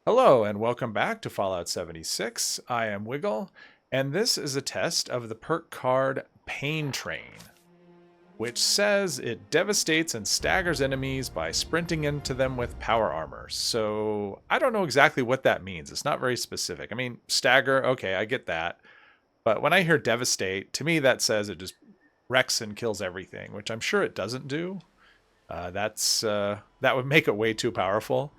Hello and welcome back to Fallout 76. I am Wiggle, and this is a test of the perk card Pain Train, which says it devastates and staggers enemies by sprinting into them with power armor. So I don't know exactly what that means. It's not very specific. I mean, stagger, okay, I get that. But when I hear devastate, to me that says it just wrecks and kills everything, which I'm sure it doesn't do. That would make it way too powerful.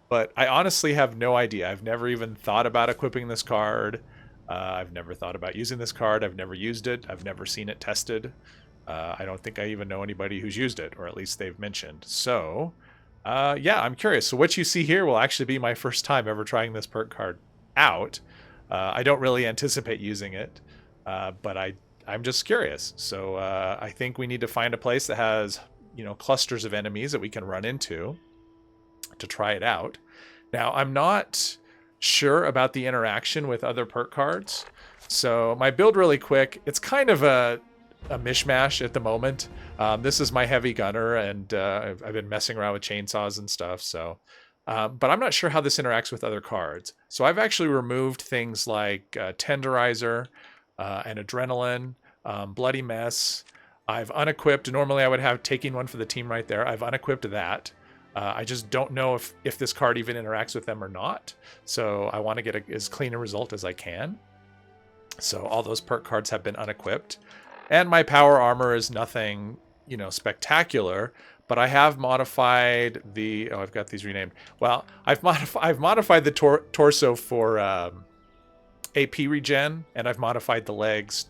But I honestly have no idea. I've never even thought about equipping this card. I've never thought about using this card. I've never used it. I've never seen it tested. I don't think I even know anybody who's used it, or at least they've mentioned. So, yeah, I'm curious. So what you see here will actually be my first time ever trying this perk card out. I don't really anticipate using it, but I'm just curious. So I think we need to find a place that has, clusters of enemies that we can run into to try it out. Now, I'm not sure about the interaction with other perk cards. So my build really quick, it's kind of a mishmash at the moment. This is my heavy gunner, and I've been messing around with chainsaws and stuff. So, but I'm not sure how this interacts with other cards. So I've actually removed things like Tenderizer and Adrenaline, Bloody Mess. I've unequipped, normally I would have taking one for the team right there. I've unequipped that. I just don't know if this card even interacts with them or not. So I want to get as clean a result as I can. So all those perk cards have been unequipped. And my power armor is nothing, spectacular. But I have modified the... Oh, I've got these renamed. Well, I've modified the torso for AP regen. And I've modified the legs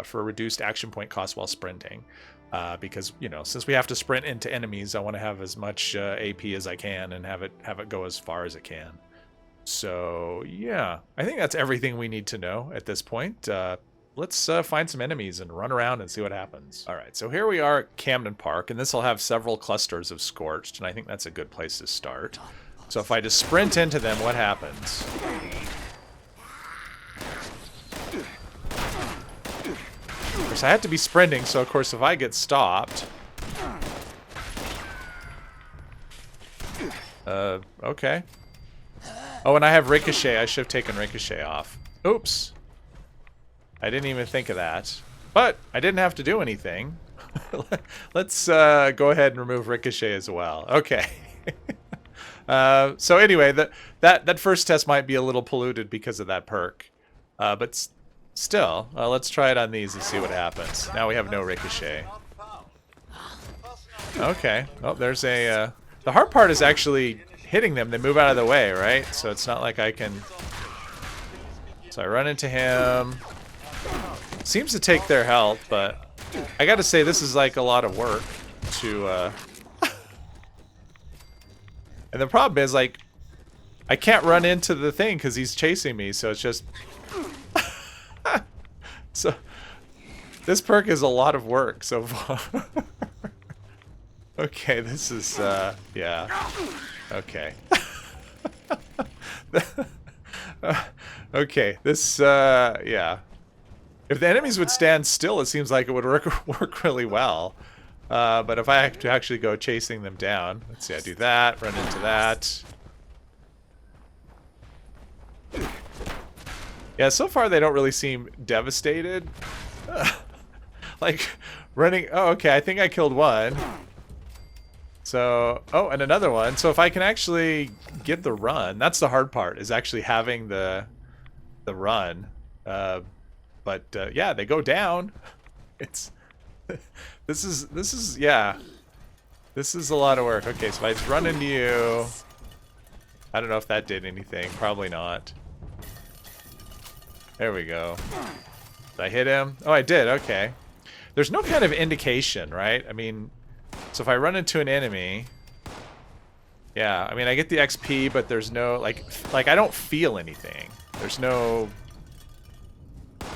for reduced action point cost while sprinting. Because since we have to sprint into enemies, I want to have as much AP as I can and have it go as far as it can. So yeah, I think that's everything we need to know at this point. Let's find some enemies and run around and see what happens. All right, so here we are at Camden Park, and this will have several clusters of Scorched, and I think that's a good place to start. So if I just sprint into them, what happens? Of course, I have to be sprinting, so of course if I get stopped... okay. Oh, and I have Ricochet. I should have taken Ricochet off. Oops. I didn't even think of that. But I didn't have to do anything. Let's go ahead and remove Ricochet as well. Okay. So anyway, that first test might be a little polluted because of that perk. But... Still, let's try it on these and see what happens. Now we have no Ricochet. Okay. Oh, there's a... the hard part is actually hitting them. They move out of the way, right? So it's not like I can... So I run into him. Seems to take their health, but I gotta say this is like a lot of work to... And the problem is, like, I can't run into the thing because he's chasing me, so it's just... So, this perk is a lot of work so far. Okay, this is, yeah. Okay. Okay, this, yeah. If the enemies would stand still, it seems like it would work really well. But if I have to actually go chasing them down, let's see, I do that, run into that. Yeah, so far they don't really seem devastated. Like, running... Oh, okay, I think I killed one. So... Oh, and another one. So if I can actually get the run, that's the hard part, is actually having the run. But, yeah, they go down. It's... This is... Yeah. This is a lot of work. Okay, so if I just run into you... I don't know if that did anything. Probably not. There we go. Did I hit him? Oh, I did. Okay. There's no kind of indication, right? I mean, so if I run into an enemy... Yeah, I mean, I get the XP, but there's no... Like I don't feel anything. There's no... I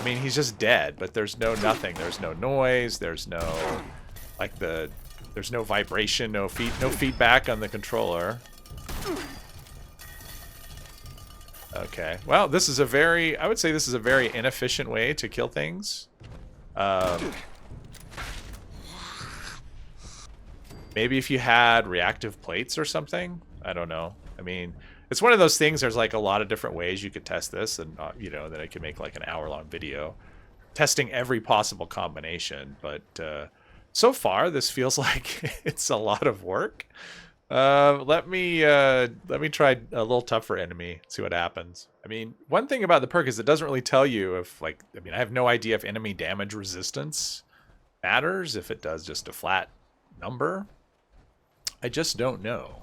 mean, he's just dead, but there's no nothing. There's no noise. There's no... Like the... There's no vibration, no feedback on the controller. Okay. Well, this is a very... I would say this is a very inefficient way to kill things. Maybe if you had reactive plates or something. I don't know. I mean, it's one of those things. There's like a lot of different ways you could test this, and you know, that I could make like an hour-long video testing every possible combination. But so far, this feels like it's a lot of work. Let me try a little tougher enemy, see what happens. I mean, one thing about the perk is it doesn't really tell you if, like, I mean, I have no idea if enemy damage resistance matters, if it does just a flat number. I just don't know.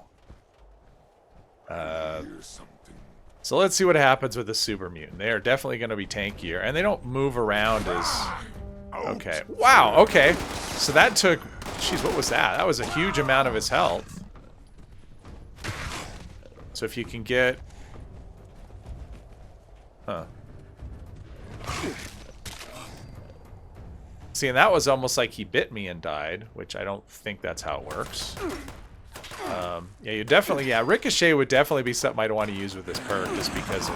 So let's see what happens with the super mutant. They are definitely going to be tankier, and they don't move around as... Okay. Wow, okay. So that took... Jeez, what was that? That was a huge amount of his health. So if you can get... Huh. See, and that was almost like he bit me and died, which I don't think that's how it works. Yeah, you definitely... Yeah, Ricochet would definitely be something I'd want to use with this perk, just because of...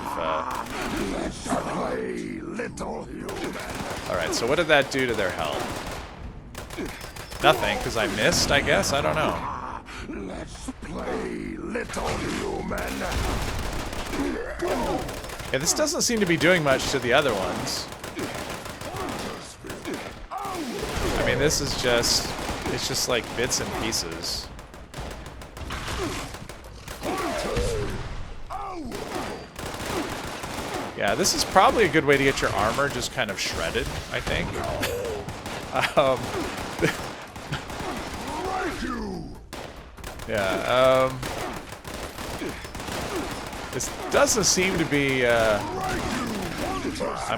Alright, so what did that do to their health? Nothing, because I missed, I guess? I don't know. Let's play, little human. Yeah, this doesn't seem to be doing much to the other ones. I mean, this is just... It's just like bits and pieces. Yeah, this is probably a good way to get your armor just kind of shredded, I think. Yeah, this doesn't seem to be, I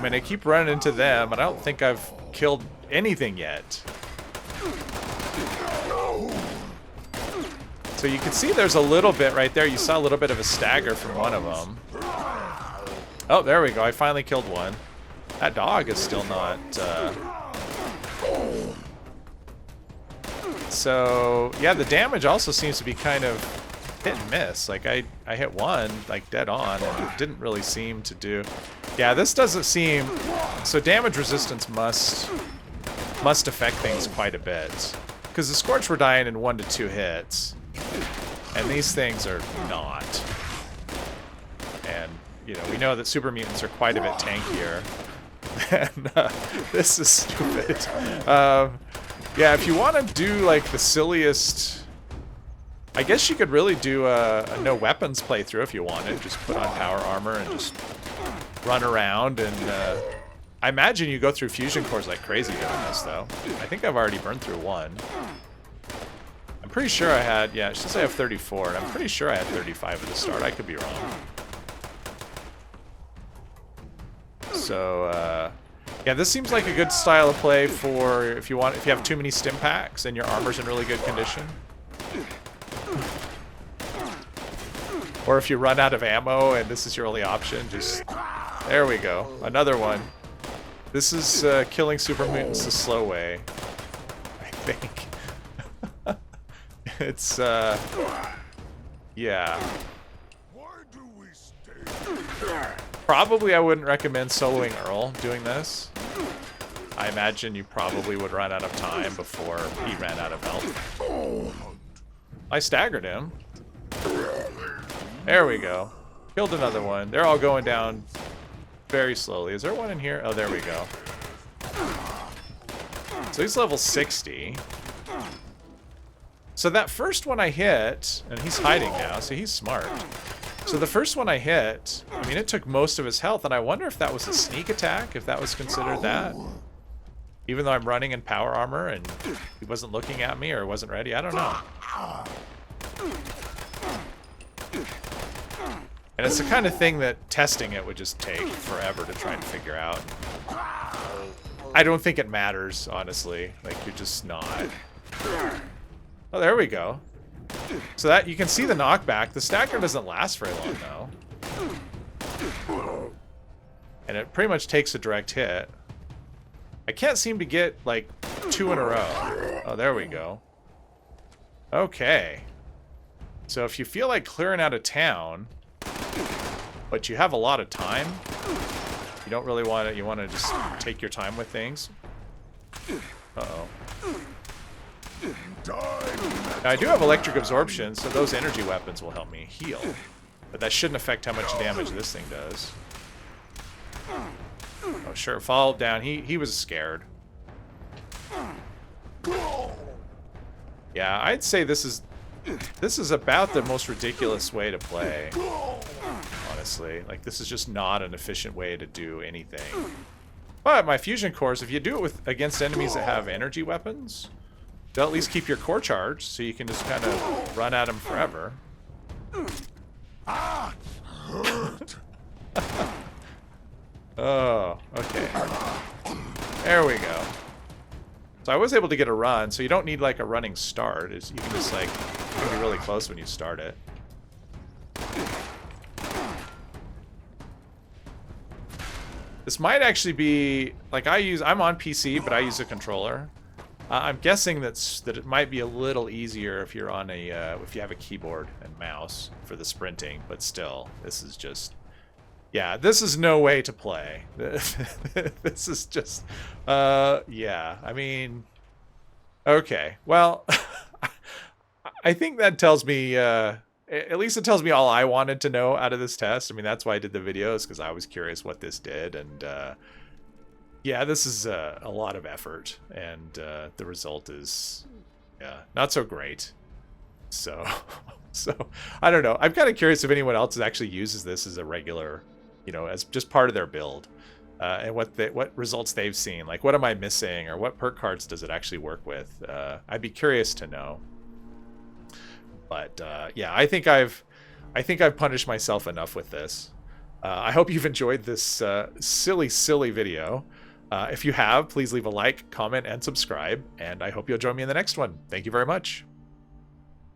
mean, I keep running into them, and I don't think I've killed anything yet. So you can see there's a little bit right there. You saw a little bit of a stagger from one of them. Oh, there we go. I finally killed one. That dog is still not... So, yeah, the damage also seems to be kind of hit and miss. Like, I hit one, like, dead on, and it didn't really seem to do... Yeah, this doesn't seem... So damage resistance must affect things quite a bit. Because the Scorch were dying in 1 to 2 hits. And these things are not. And, you know, we know that super mutants are quite a bit tankier. And this is stupid. Yeah, if you want to do, like, the silliest... I guess you could really do a no weapons playthrough if you wanted. Just put on power armor and just run around. And I imagine you go through fusion cores like crazy doing this, though. I think I've already burned through one. I'm pretty sure I had... Yeah, it says I have 34, and I'm pretty sure I had 35 at the start. I could be wrong. So, yeah, this seems like a good style of play for if you have too many stim packs and your armor's in really good condition. Or if you run out of ammo and this is your only option, just... There we go. Another one. This is killing super mutants the slow way, I think. It's, yeah. Probably I wouldn't recommend soloing Earl doing this. I imagine you probably would run out of time before he ran out of health. I staggered him. There we go. Killed another one. They're all going down very slowly. Is there one in here? Oh, there we go. So he's level 60. So that first one I hit, and he's hiding now, so he's smart. So the first one I hit, I mean, it took most of his health, and I wonder if that was a sneak attack, if that was considered that. Even though I'm running in power armor, and he wasn't looking at me or wasn't ready, I don't know. And it's the kind of thing that testing it would just take forever to try and figure out. I don't think it matters, honestly. Like, you're just not... Oh, there we go. So that you can see the knockback. The stagger doesn't last very long, though. And it pretty much takes a direct hit. I can't seem to get, like, 2 in a row. Oh, there we go. Okay. So if you feel like clearing out of town, but you have a lot of time, you don't really want to, you want to just take your time with things. Uh-oh. Now, I do have electric absorption, so those energy weapons will help me heal. But that shouldn't affect how much damage this thing does. Oh, sure. Fall down. He was scared. Yeah, I'd say this is about the most ridiculous way to play. Honestly. Like, this is just not an efficient way to do anything. But my fusion cores, if you do it against enemies that have energy weapons, they'll at least keep your core charged, so you can just kind of run at them forever. Oh, okay. There we go. So I was able to get a run, so you don't need like a running start. You can just like, you can be really close when you start it. This might actually be, like I'm on PC, but I use a controller. I'm guessing that it might be a little easier if you're on if you have a keyboard and mouse for the sprinting, but still, this is just, yeah, this is no way to play. This is just, yeah, I mean, okay, well, I think that tells me, at least it tells me all I wanted to know out of this test. I mean, that's why I did the videos, because I was curious what this did, and yeah, this is a lot of effort, and the result is, yeah, not so great. So I don't know. I'm kind of curious if anyone else actually uses this as a regular, you know, as just part of their build, and what results they've seen. Like, what am I missing, or what perk cards does it actually work with? I'd be curious to know. But yeah, I think I've punished myself enough with this. I hope you've enjoyed this silly video. If you have, please leave a like, comment, and subscribe. And I hope you'll join me in the next one. Thank you very much.